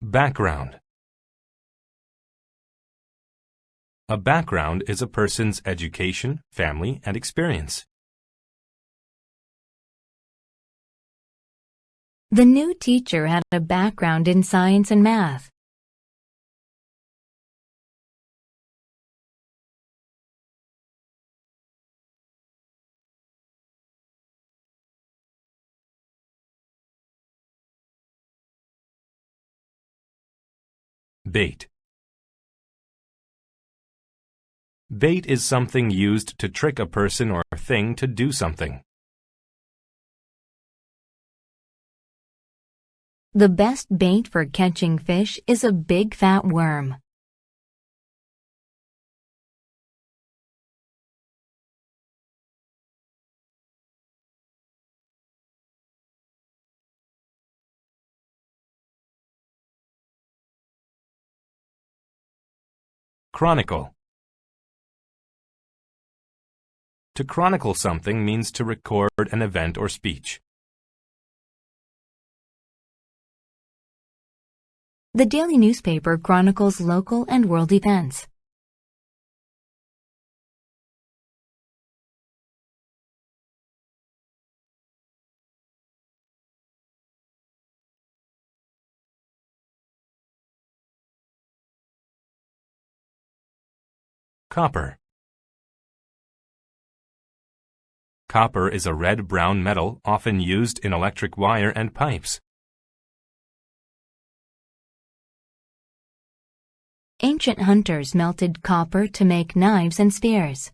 Background. A background is a person's education, family, and experience. The new teacher had a background in science and math. Bait. Bait is something used to trick a person or thing to do something. The best bait for catching fish is a big fat worm. Chronicle. To chronicle something means to record an event or speech. The daily newspaper chronicles local and world events. Copper. Copper is a red-brown metal often used in electric wire and pipes. Ancient hunters melted copper to make knives and spears.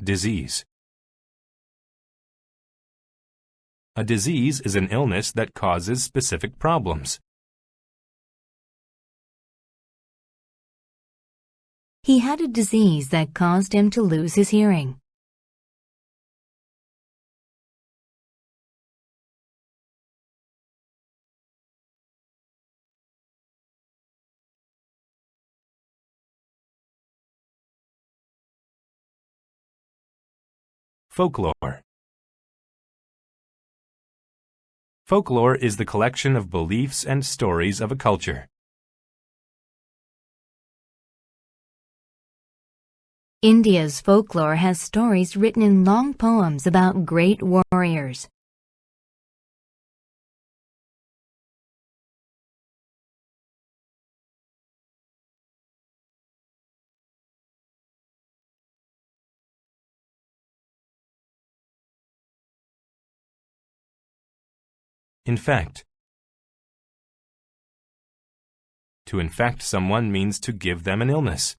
Disease. A disease is an illness that causes specific problems. He had a disease that caused him to lose his hearing. Folklore. Folklore is the collection of beliefs and stories of a culture. India's folklore has stories written in long poems about great warriors. Infect. To infect someone means to give them an illness.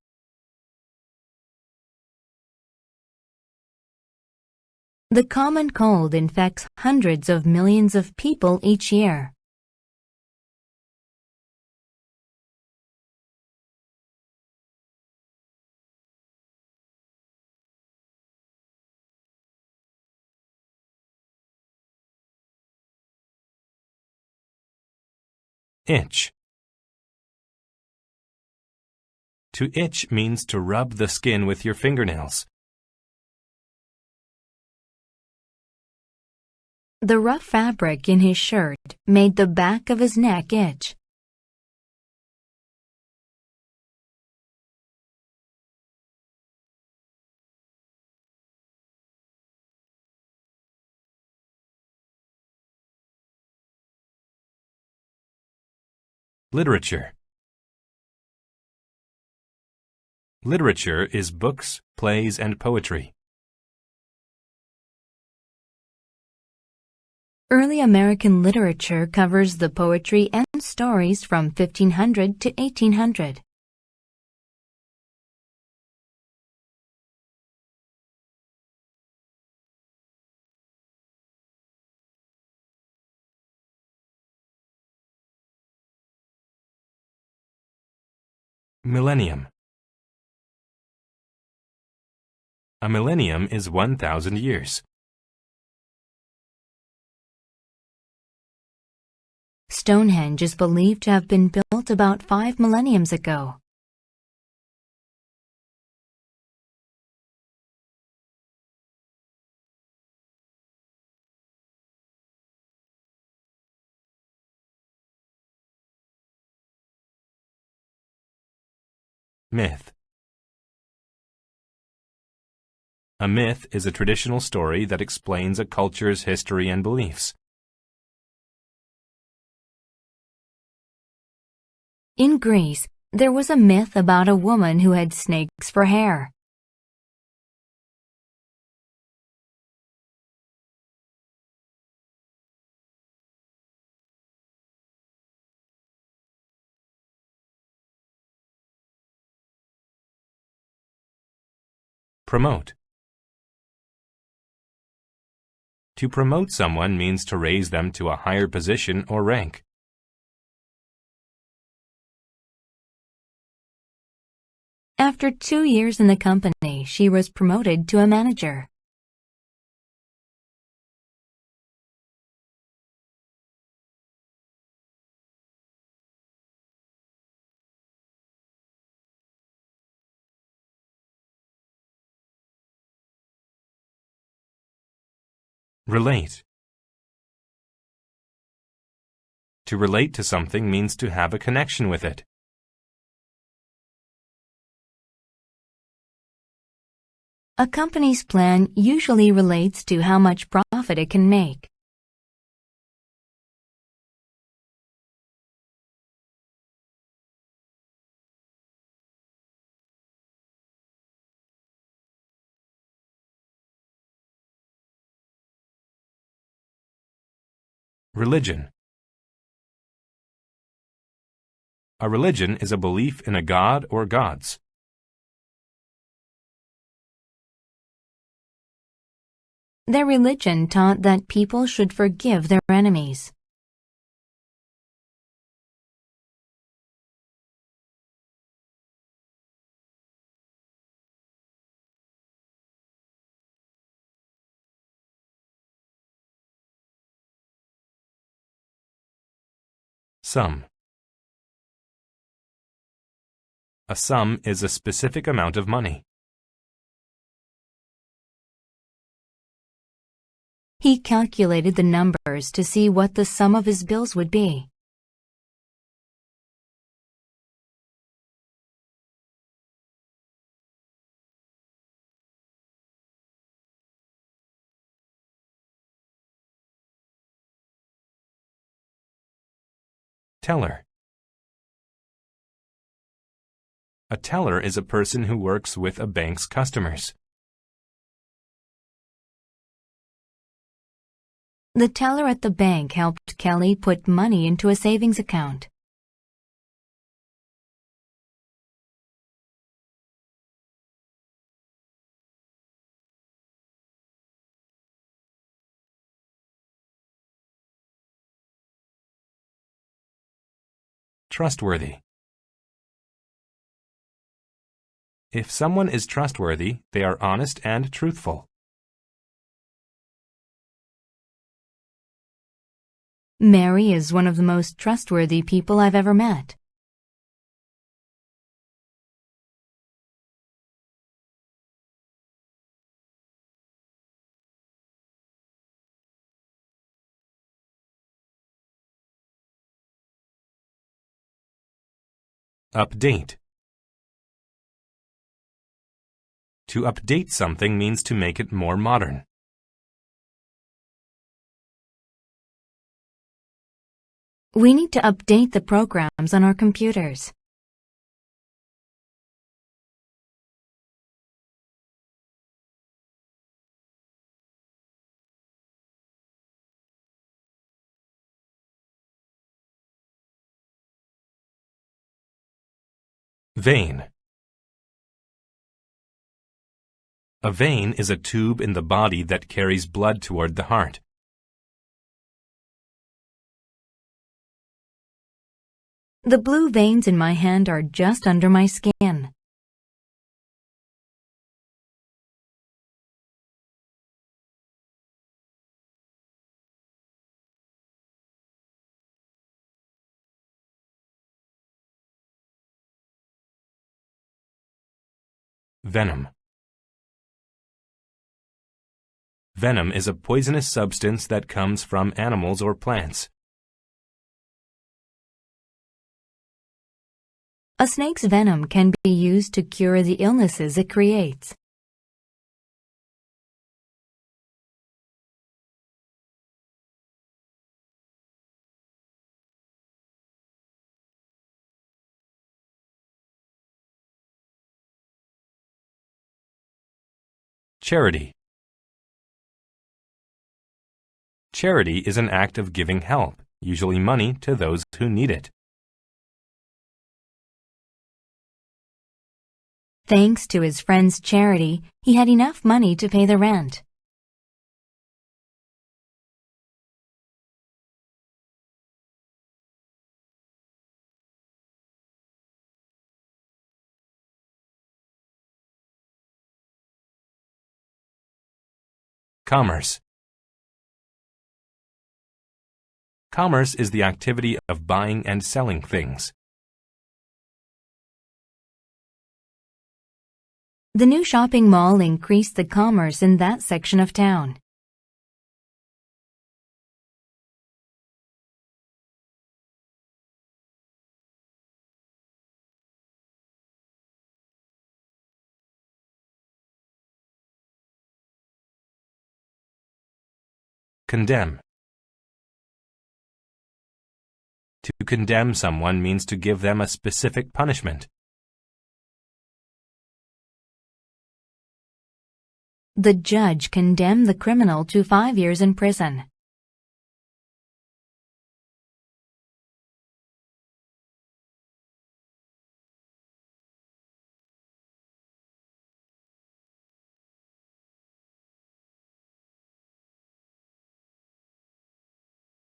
The common cold infects hundreds of millions of people each year. Itch. To itch means to rub the skin with your fingernails. The rough fabric in his shirt made the back of his neck itch. Literature. Literature is books, plays, and poetry. Early American literature covers the poetry and stories from 1500 to 1800. Millennium. A millennium is 1,000 years. Stonehenge is believed to have been built about 5 millenniums ago. Myth. A myth is a traditional story that explains a culture's history and beliefs. In Greece, there was a myth about a woman who had snakes for hair. Promote. To promote someone means to raise them to a higher position or rank. After 2 years in the company, she was promoted to a manager. Relate. To relate to something means to have a connection with it. A company's plan usually relates to how much profit it can make. Religion. A religion is a belief in a god or gods. Their religion taught that people should forgive their enemies. Sum. A sum is a specific amount of money. He calculated the numbers to see what the sum of his bills would be. Teller. A teller is a person who works with a bank's customers. The teller at the bank helped Kelly put money into a savings account. Trustworthy. If someone is trustworthy, they are honest and truthful. Mary is one of the most trustworthy people I've ever met. Update. To update something means to make it more modern. We need to update the programs on our computers. Vein. A vein is a tube in the body that carries blood toward the heart. The blue veins in my hand are just under my skin. Venom. Venom is a poisonous substance that comes from animals or plants. A snake's venom can be used to cure the illnesses it creates. Charity. Charity is an act of giving help, usually money, to those who need it. Thanks to his friend's charity, he had enough money to pay the rent. Commerce. Commerce is the activity of buying and selling things. The new shopping mall increased the commerce in that section of town. Condemn. To condemn someone means to give them a specific punishment. The judge condemned the criminal to 5 years in prison.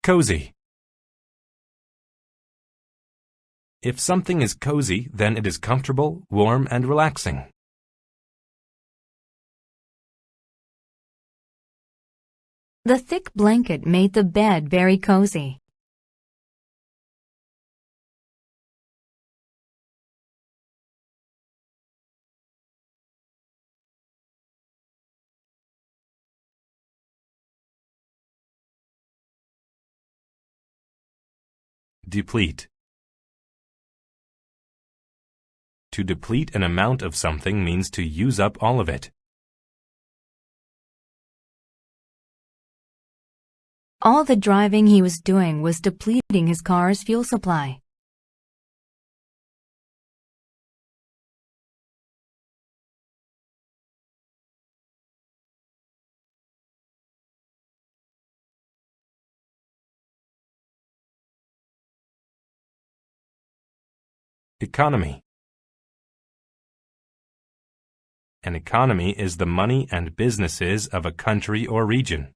Cozy. If something is cozy, then it is comfortable, warm, and relaxing. The thick blanket made the bed very cozy. Deplete. To deplete an amount of something means to use up all of it. All the driving he was doing was depleting his car's fuel supply. Economy. An economy is the money and businesses of a country or region.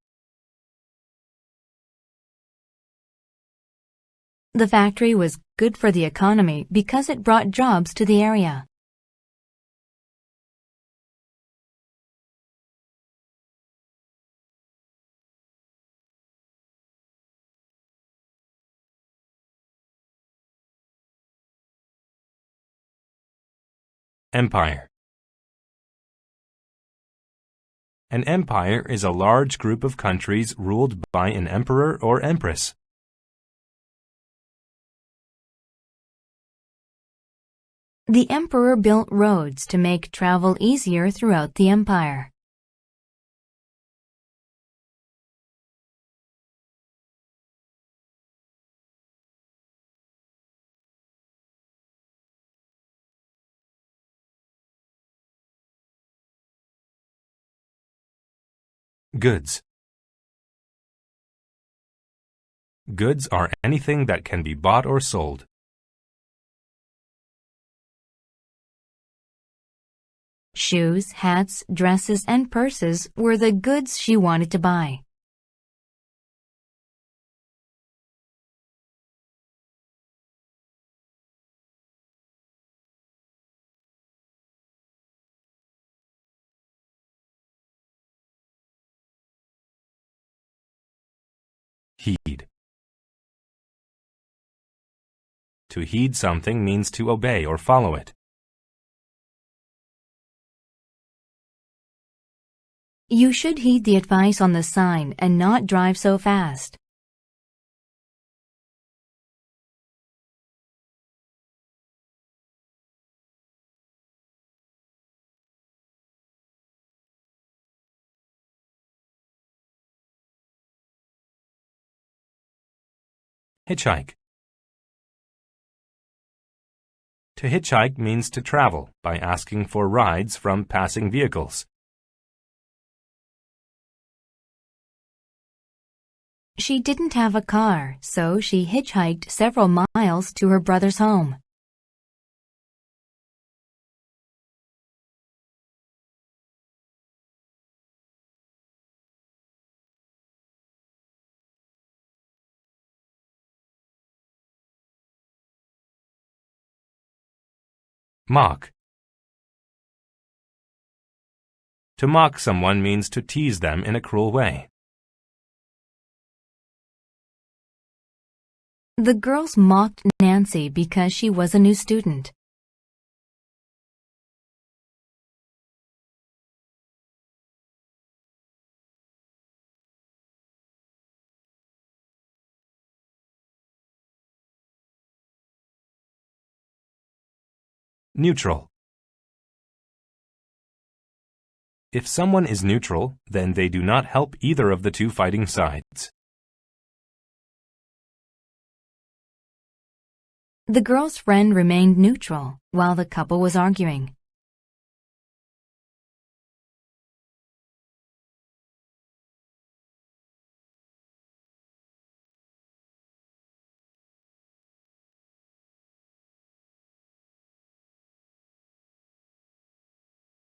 The factory was good for the economy because it brought jobs to the area. Empire. An empire is a large group of countries ruled by an emperor or empress. The emperor built roads to make travel easier throughout the empire. Goods. Goods are anything that can be bought or sold. Shoes, hats, dresses, and purses were the goods she wanted to buy. Heed. To heed something means to obey or follow it. You should heed the advice on the sign and not drive so fast. Hitchhike. To hitchhike means to travel by asking for rides from passing vehicles. She didn't have a car, so she hitchhiked several miles to her brother's home. Mock. To mock someone means to tease them in a cruel way. The girls mocked Nancy because she was a new student. Neutral. If someone is neutral, then they do not help either of the two fighting sides. The girl's friend remained neutral while the couple was arguing.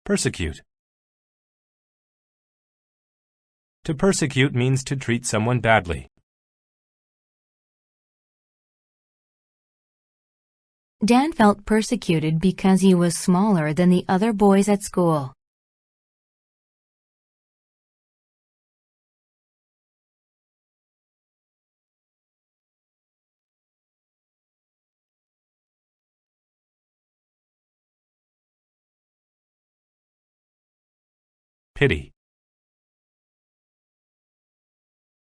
Persecute. To persecute means to treat someone badly. Dan felt persecuted because he was smaller than the other boys at school. Pity.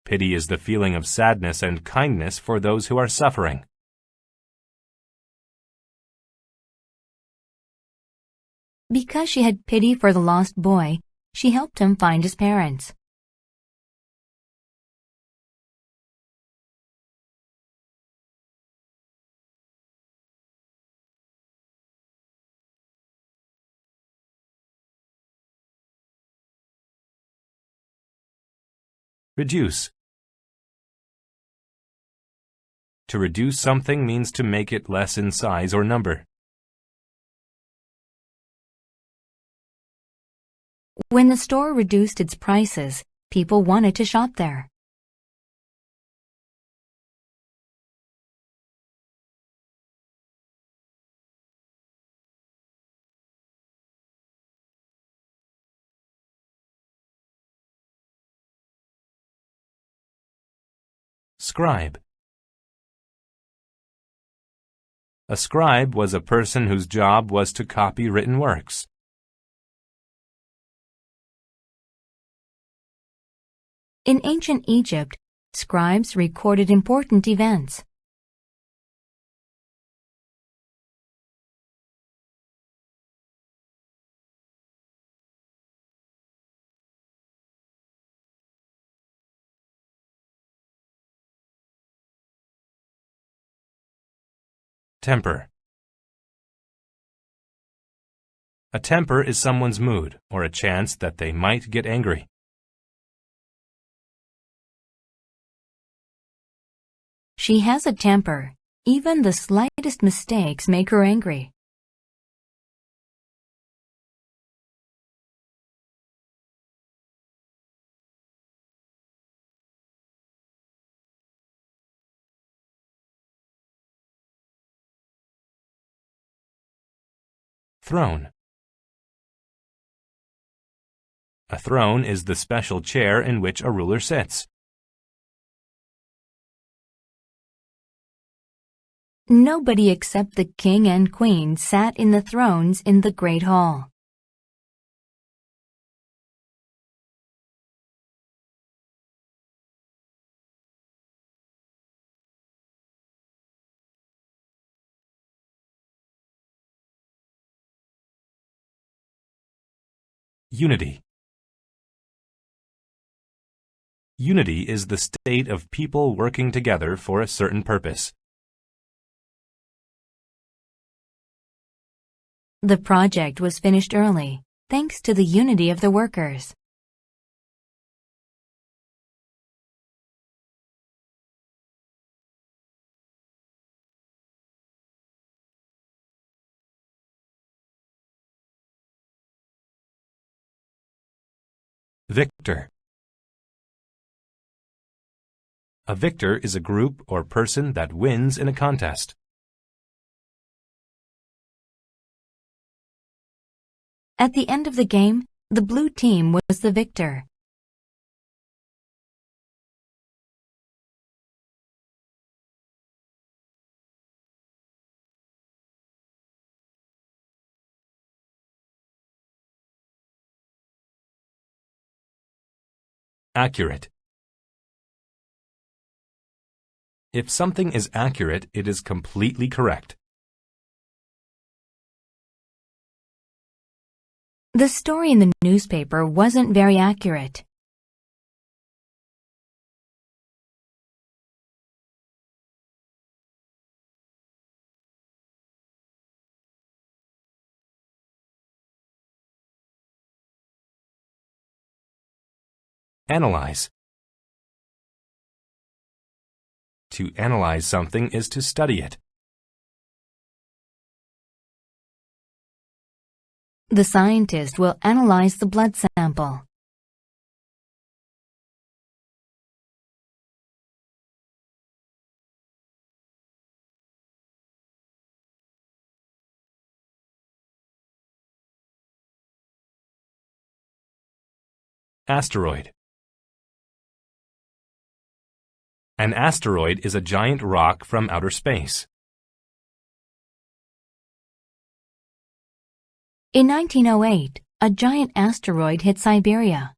Pity is the feeling of sadness and kindness for those who are suffering. Because she had pity for the lost boy, she helped him find his parents. Reduce. To reduce something means to make it less in size or number. When the store reduced its prices, people wanted to shop there. Scribe. A scribe was a person whose job was to copy written works. In ancient Egypt, scribes recorded important events. Temper. A temper is someone's mood, or a chance that they might get angry. She has a temper. Even the slightest mistakes make her angry. Throne. A throne is the special chair in which a ruler sits. Nobody except the king and queen sat in the thrones in the Great Hall. Unity. Unity is the state of people working together for a certain purpose. The project was finished early, thanks to the unity of the workers. Victor. A victor is a group or person that wins in a contest. At the end of the game, the blue team was the victor. Accurate. If something is accurate, it is completely correct. The story in the newspaper wasn't very accurate. Analyze. To analyze something is to study it. The scientist will analyze the blood sample. Asteroid. An asteroid is a giant rock from outer space. In 1908, a giant asteroid hit Siberia.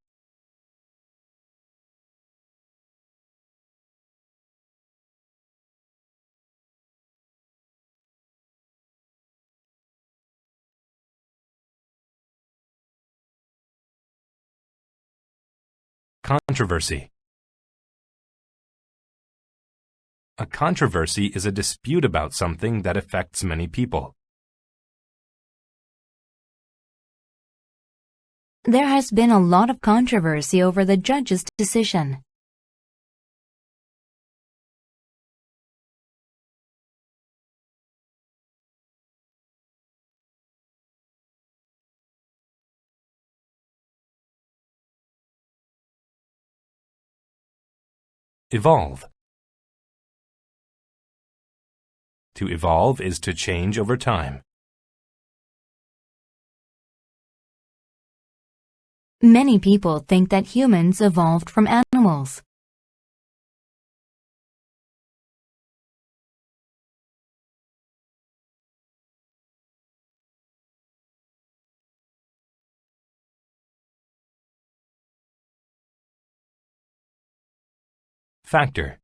Controversy. A controversy is a dispute about something that affects many people. There has been a lot of controversy over the judge's decision. Evolve. To evolve is to change over time. Many people think that humans evolved from animals. Factor.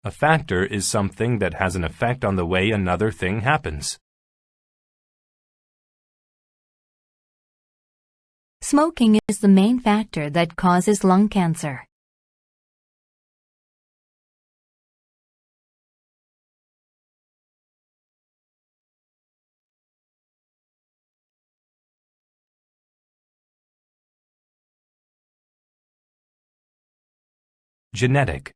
A factor is something that has an effect on the way another thing happens. Smoking is the main factor that causes lung cancer. Genetic.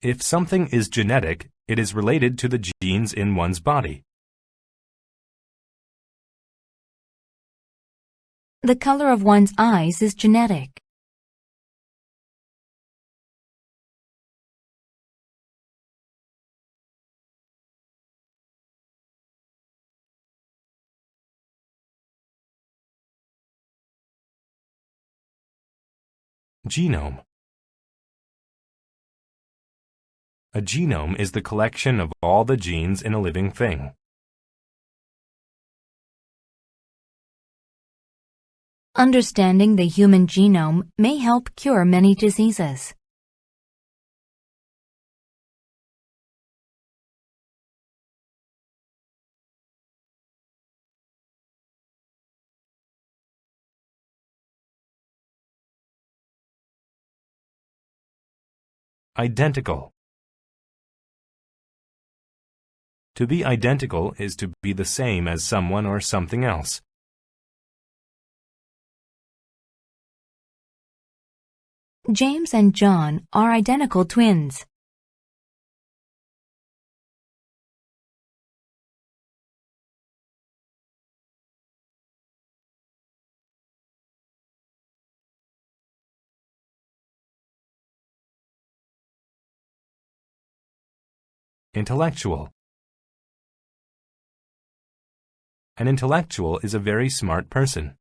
If something is genetic, it is related to the genes in one's body. The color of one's eyes is genetic. Genome. A genome is the collection of all the genes in a living thing. Understanding the human genome may help cure many diseases. Identical. To be identical is to be the same as someone or something else. James and John are identical twins. Intellectual. An intellectual is a very smart person.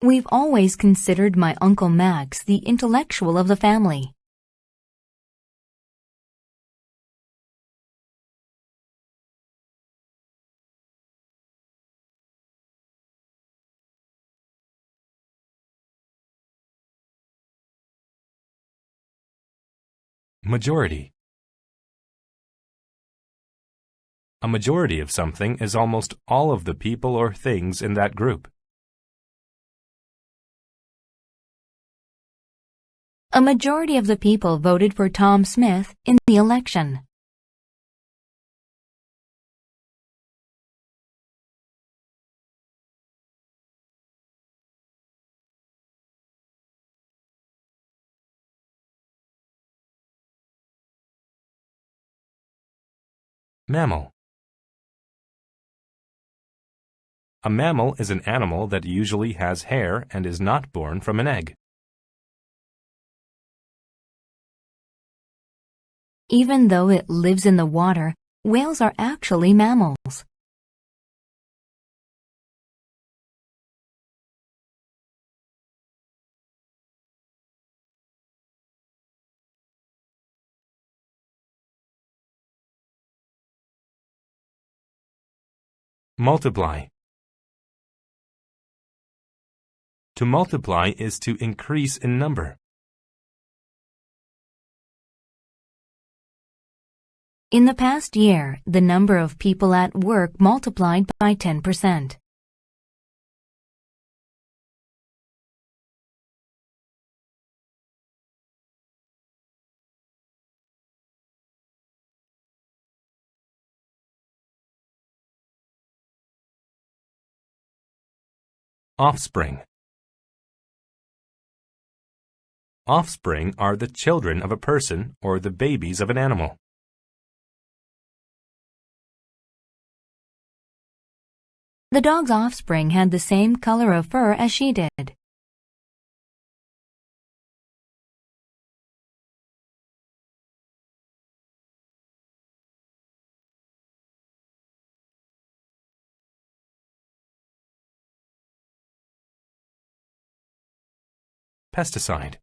We've always considered my Uncle Max the intellectual of the family. Majority. A majority of something is almost all of the people or things in that group. A majority of the people voted for Tom Smith in the election. Mammal. A mammal is an animal that usually has hair and is not born from an egg. Even though it lives in the water, whales are actually mammals. Multiply. To multiply is to increase in number. In the past year, the number of people at work multiplied by 10%. Offspring. Offspring are the children of a person or the babies of an animal. The dog's offspring had the same color of fur as she did. Pesticide.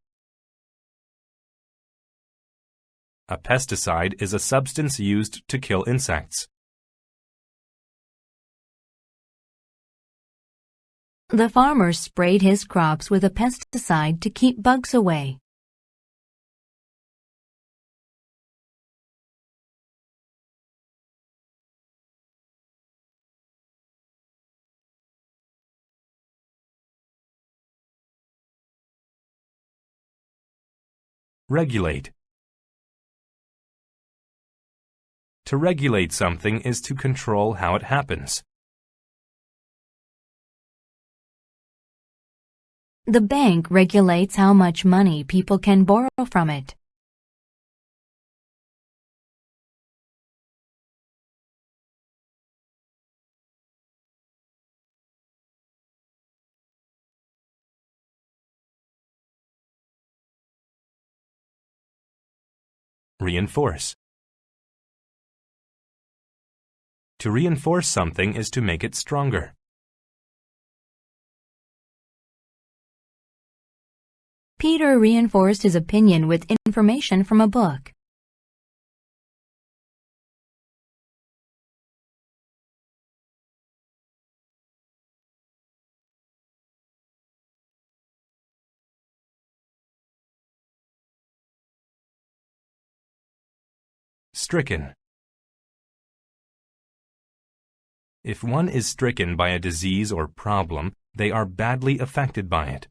A pesticide is a substance used to kill insects. The farmer sprayed his crops with a pesticide to keep bugs away. Regulate. To regulate something is to control how it happens. The bank regulates how much money people can borrow from it. Reinforce. To reinforce something is to make it stronger. Peter reinforced his opinion with information from a book. Stricken. If one is stricken by a disease or problem, they are badly affected by it.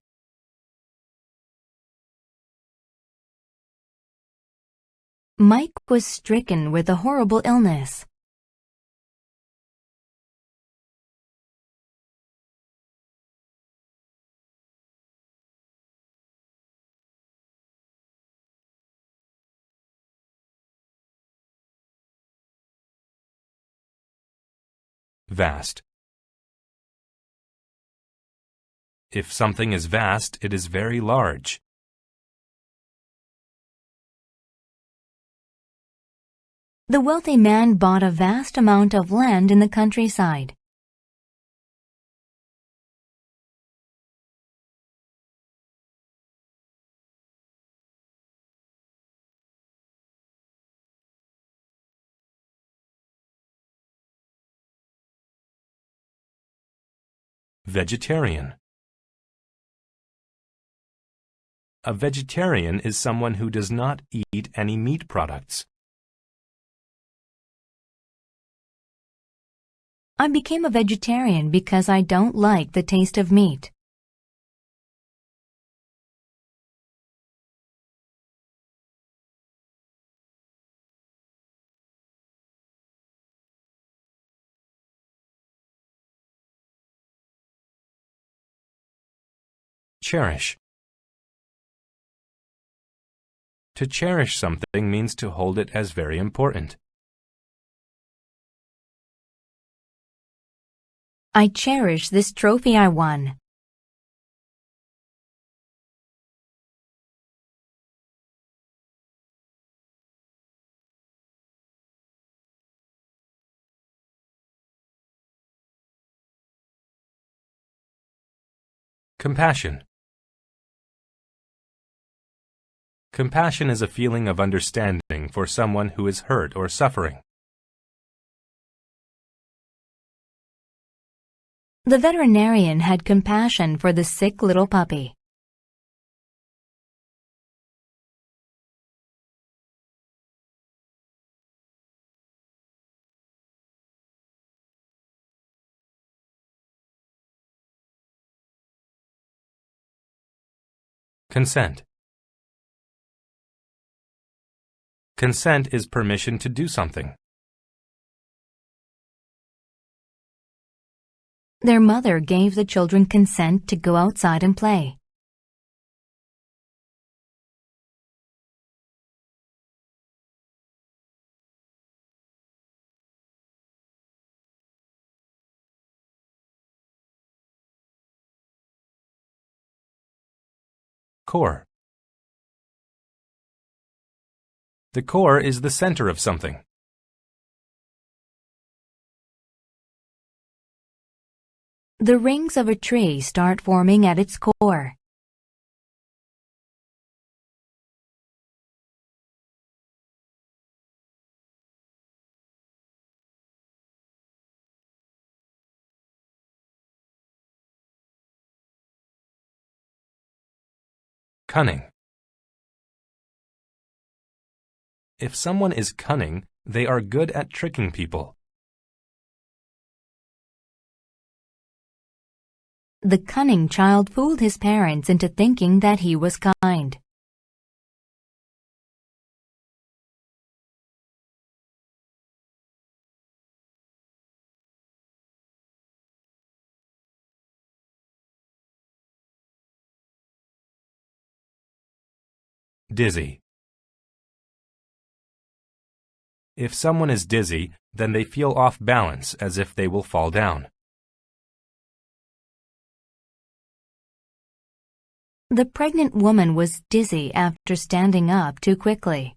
Mike was stricken with a horrible illness. Vast. If something is vast, it is very large. The wealthy man bought a vast amount of land in the countryside. Vegetarian. A vegetarian is someone who does not eat any meat products. I became a vegetarian because I don't like the taste of meat. Cherish. To cherish something means to hold it as very important. I cherish this trophy I won. Compassion. Compassion is a feeling of understanding for someone who is hurt or suffering. The veterinarian had compassion for the sick little puppy. Consent. Consent is permission to do something. Their mother gave the children consent to go outside and play. Core. The core is the center of something. The rings of a tree start forming at its core. Cunning. If someone is cunning, they are good at tricking people. The cunning child fooled his parents into thinking that he was kind. Dizzy. If someone is dizzy, then they feel off balance as if they will fall down. The pregnant woman was dizzy after standing up too quickly.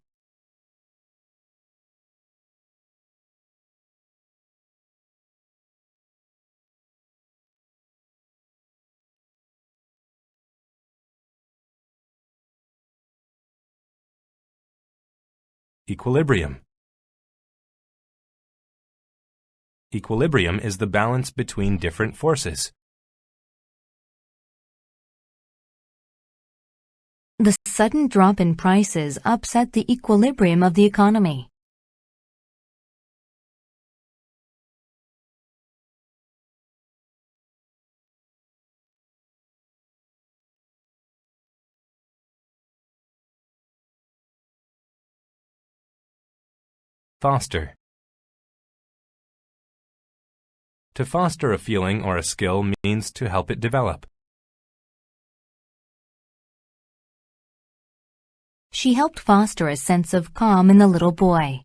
Equilibrium. Equilibrium is the balance between different forces. The sudden drop in prices upset the equilibrium of the economy. Foster. To foster a feeling or a skill means to help it develop. She helped foster a sense of calm in the little boy.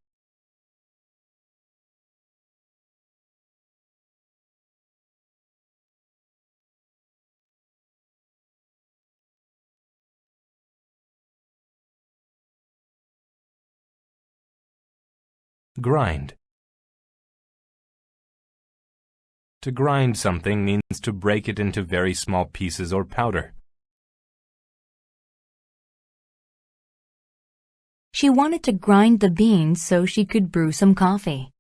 Grind. To grind something means to break it into very small pieces or powder. She wanted to grind the beans so she could brew some coffee.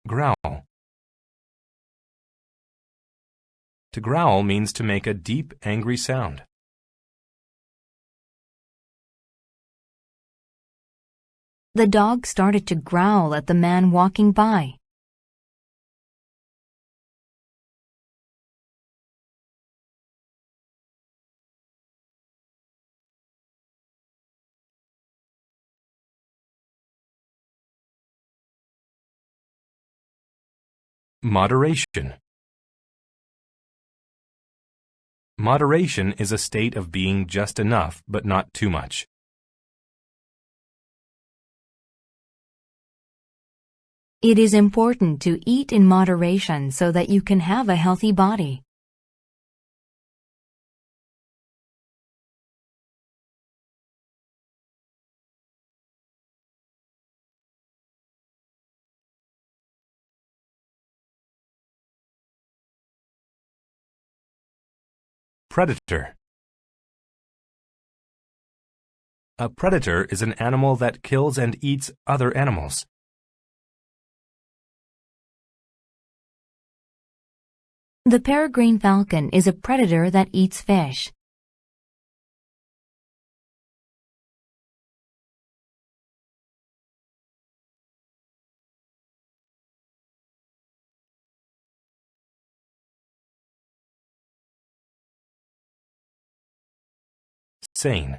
Growl. To growl means to make a deep, angry sound. The dog started to growl at the man walking by. Moderation. Moderation is a state of being just enough, but not too much. It is important to eat in moderation so that you can have a healthy body. Predator. A predator is an animal that kills and eats other animals. The peregrine falcon is a predator that eats fish. Sane.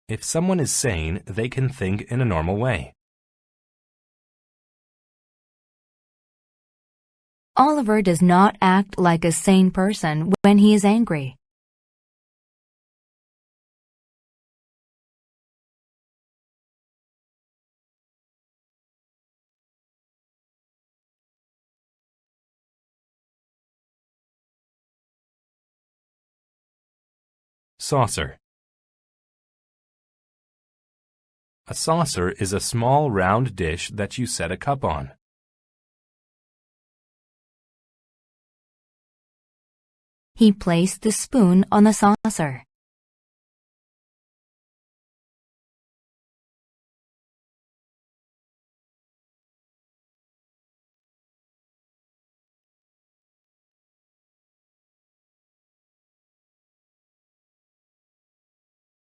If someone is sane, they can think in a normal way. Oliver does not act like a sane person when he is angry. Saucer. A saucer is a small round dish that you set a cup on. He placed the spoon on the saucer.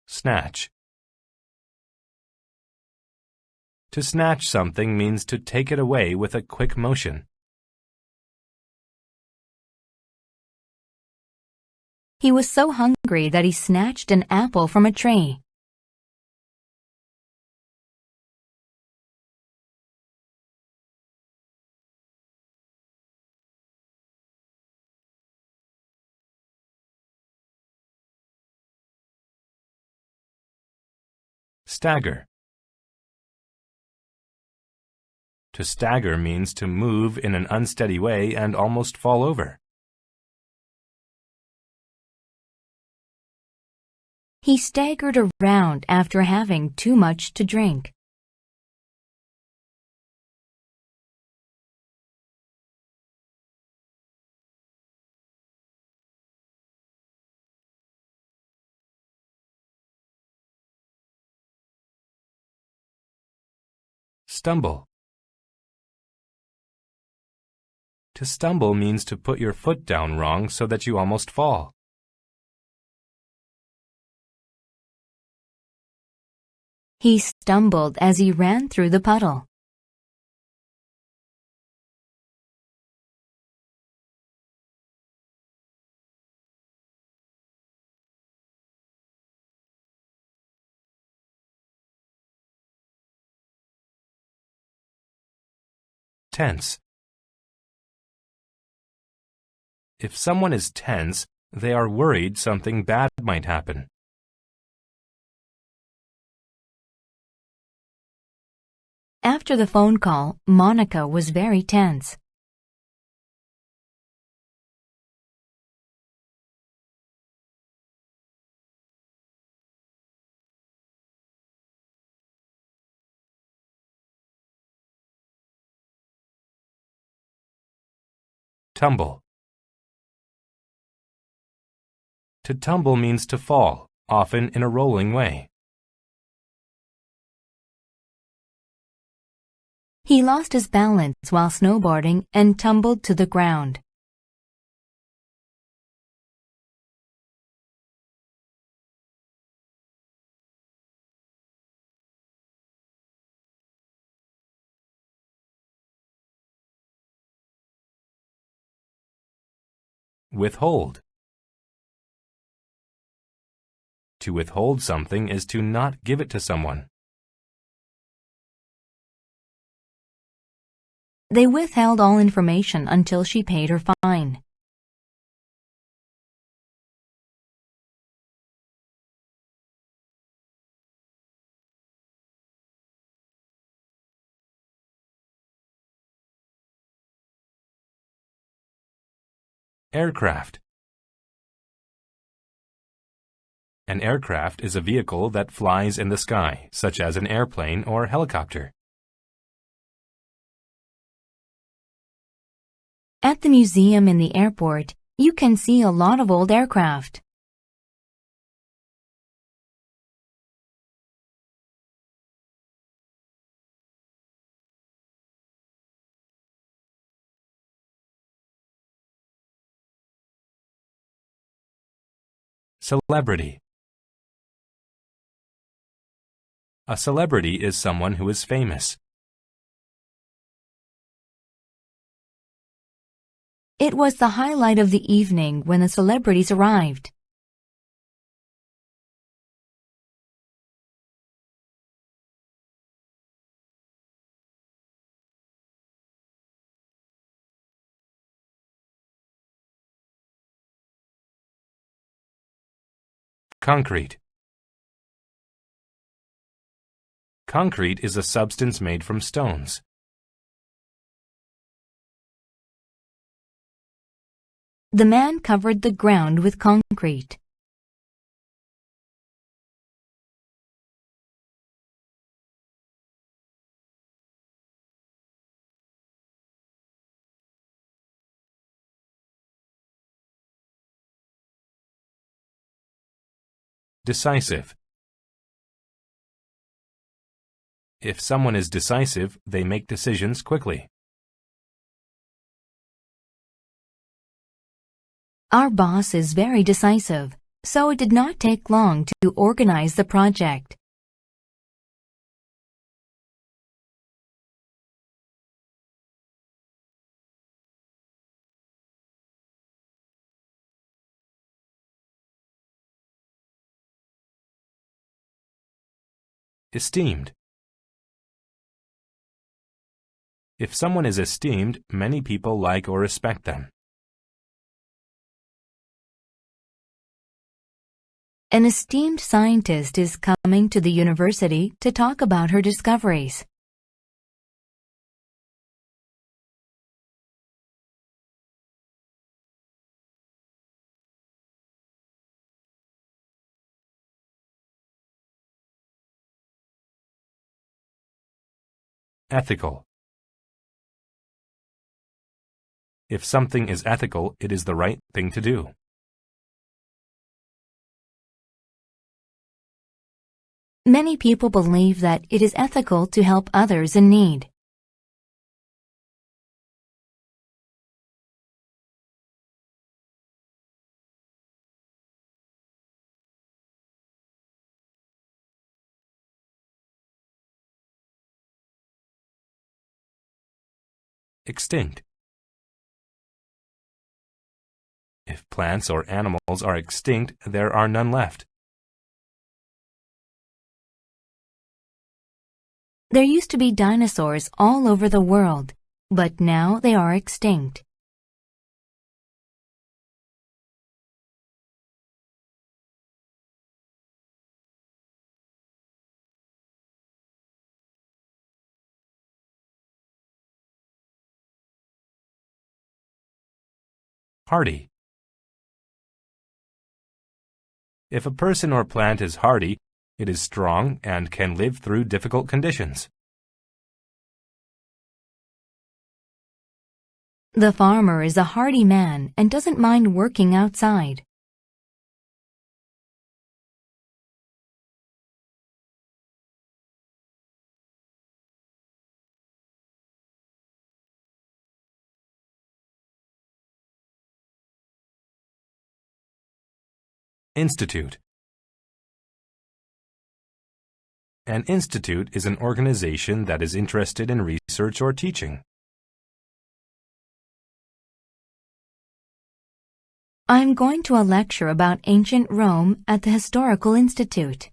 Snatch. To snatch something means to take it away with a quick motion. He was so hungry that he snatched an apple from a tree. Stagger. To stagger means to move in an unsteady way and almost fall over. He staggered around after having too much to drink. Stumble. To stumble means to put your foot down wrong so that you almost fall. He stumbled as he ran through the puddle. Tense. If someone is tense, they are worried something bad might happen. After the phone call, Monica was very tense. Tumble. To tumble means to fall, often in a rolling way. He lost his balance while snowboarding and tumbled to the ground. Withhold. To withhold something is to not give it to someone. They withheld all information until she paid her fine. Aircraft. An aircraft is a vehicle that flies in the sky, such as an airplane or helicopter. At the museum in the airport, you can see a lot of old aircraft. Celebrity. A celebrity is someone who is famous. It was the highlight of the evening when the celebrities arrived. Concrete. Concrete is a substance made from stones. The man covered the ground with concrete. Decisive. If someone is decisive, they make decisions quickly. Our boss is very decisive, so it did not take long to organize the project. Esteemed. If someone is esteemed, many people like or respect them. An esteemed scientist is coming to the university to talk about her discoveries. Ethical. If something is ethical, it is the right thing to do. Many people believe that it is ethical to help others in need. extinct. If plants or animals are extinct, there are none left. There used to be dinosaurs all over the world, but now they are extinct. Hardy. If a person or plant is hardy, it is strong and can live through difficult conditions. The farmer is a hardy man and doesn't mind working outside. Institute. An institute is an organization that is interested in research or teaching. I'm going to a lecture about ancient Rome at the Historical Institute.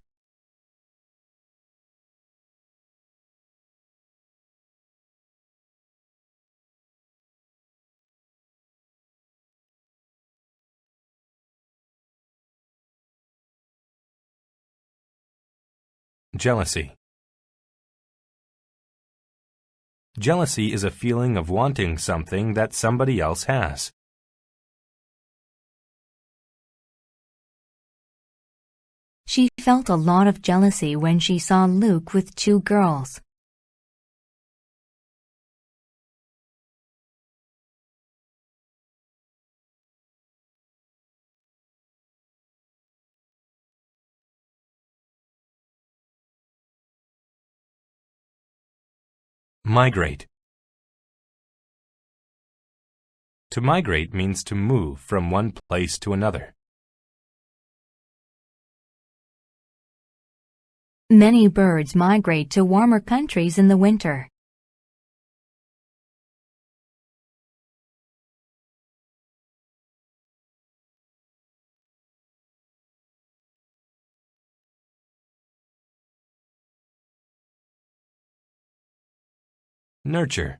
Jealousy. Jealousy is a feeling of wanting something that somebody else has. She felt a lot of jealousy when she saw Luke with 2 girls. Migrate. To migrate means to move from one place to another. Many birds migrate to warmer countries in the winter. Nurture.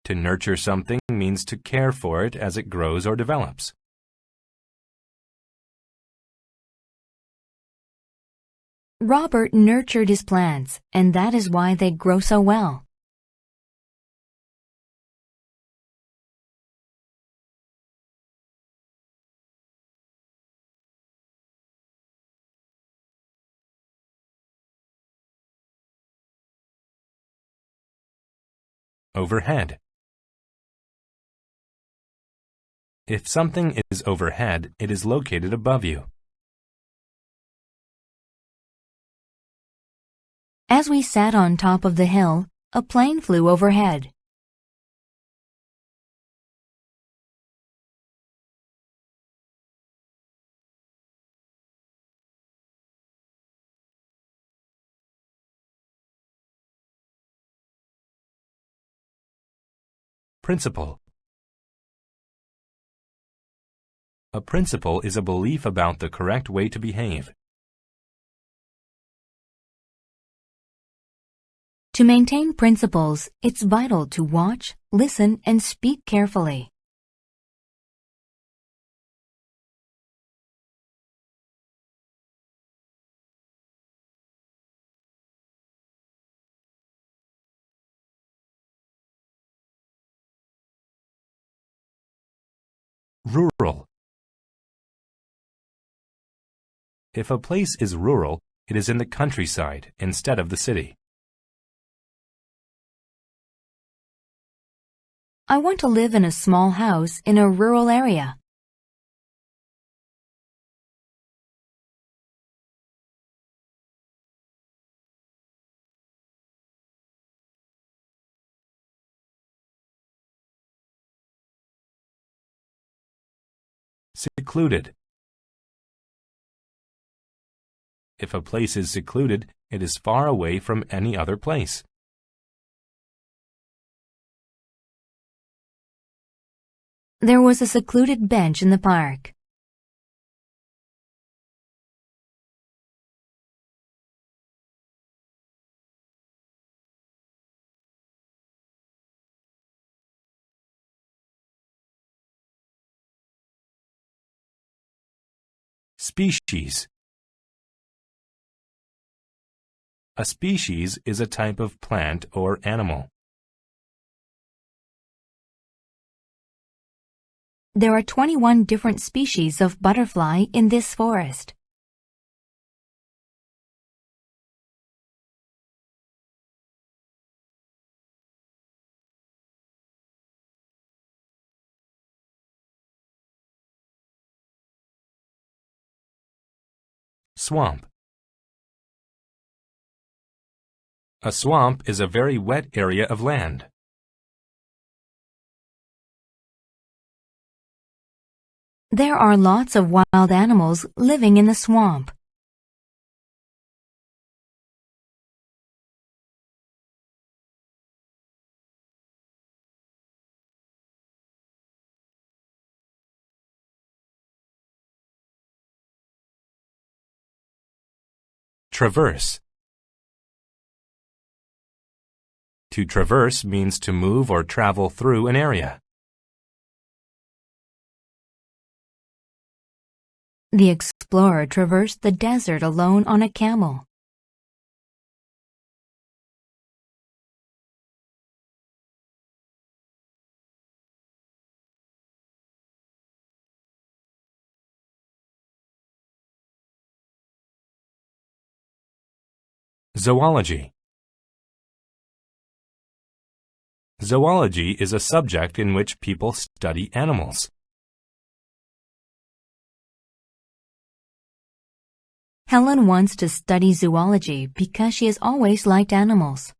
To nurture something means to care for it as it grows or develops. Robert nurtured his plants, and that is why they grow so well. Overhead. If something is overhead, it is located above you. As we sat on top of the hill, a plane flew overhead. Principle. A principle is a belief about the correct way to behave. To maintain principles, it's vital to watch, listen, and speak carefully. Rural. If a place is rural, it is in the countryside instead of the city. I want to live in a small house in a rural area. Secluded. If a place is secluded, it is far away from any other place. There was a secluded bench in the park. Species. A species is a type of plant or animal. There are 21 different species of butterfly in this forest. Swamp. A swamp is a very wet area of land. There are lots of wild animals living in the swamp. Traverse. To traverse means to move or travel through an area. The explorer traversed the desert alone on a camel. Zoology. Zoology is a subject in which people study animals. Helen wants to study zoology because she has always liked animals.